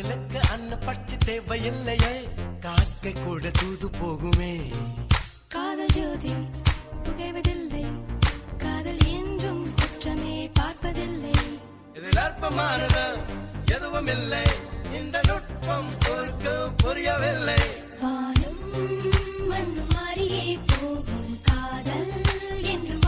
காதலுக்கு அன்ன பட்சி தேவையில்லையே, காக்கை கூட தூது போகுமே. காதல் ஜோதி புகைவதில்லை, காதல் என்றும் குற்றமே பார்ப்பதில்லை. இதில் அற்பமானது எதுவும் இல்லை, இந்த நுட்பம் ஒருக்கு புரியவில்லை. வானும் மண்ணும் மாறியே போகும், காதல் என்றும்